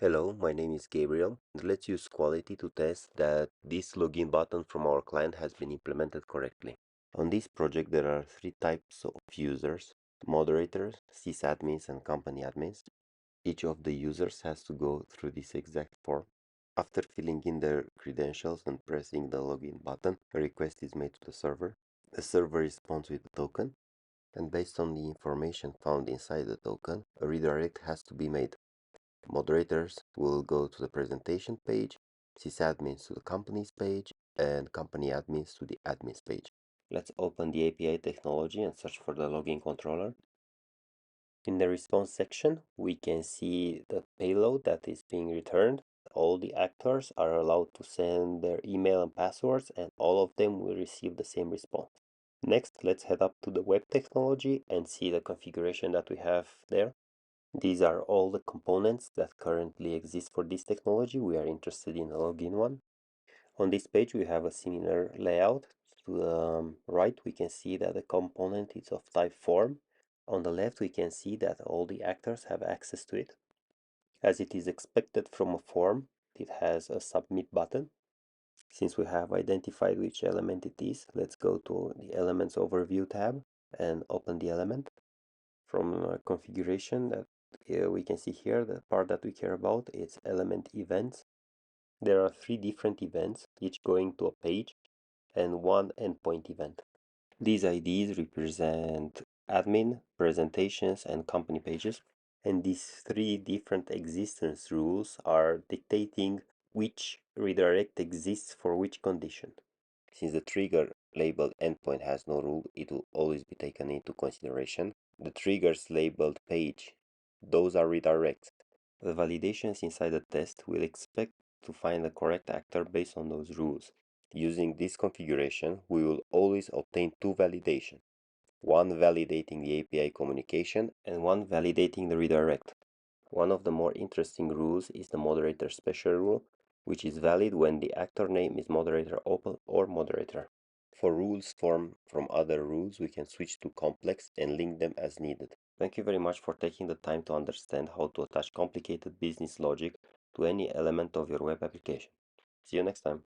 Hello, my name is Gabriel, and let's use quality to test that this login button from our client has been implemented correctly. On this project, there are three types of users: moderators, sysadmins, and company admins. Each of the users has to go through this exact form. After filling in their credentials and pressing the login button, a request is made to the server. The server responds with a token, and based on the information found inside the token, a redirect has to be made. Moderators will go to the presentation page, sysadmins to the company's page, and company admins to the admins page. Let's open the API technology and search for the login controller. In the response section, we can see the payload that is being returned. All the actors are allowed to send their email and passwords, and all of them will receive the same response. Next, let's head up to the web technology and see the configuration that we have there. These are all the components that currently exist for this technology. We are interested in a login one. On this page, we have a similar layout. To the right, we can see that the component is of type form. On the left, we can see that all the actors have access to it. As it is expected from a form, it has a submit button. Since we have identified which element it is, let's go to the Elements Overview tab and open the element. From configuration that we can see here, the part that we care about is element events. There are three different events, each going to a page, and one endpoint event. These IDs represent admin, presentations, and company pages, and these three different existence rules are dictating which redirect exists for which condition. Since the trigger labeled endpoint has no rule, it will always be taken into consideration. The triggers labeled page, those are redirects. The validations inside the test will expect to find the correct actor based on those rules. Using this configuration, we will always obtain two validations, one validating the API communication and one validating the redirect. One of the more interesting rules is the moderator special rule, which is valid when the actor name is moderator open or moderator. For rules formed from other rules, we can switch to complex and link them as needed. Thank you very much for taking the time to understand how to attach complicated business logic to any element of your web application. See you next time.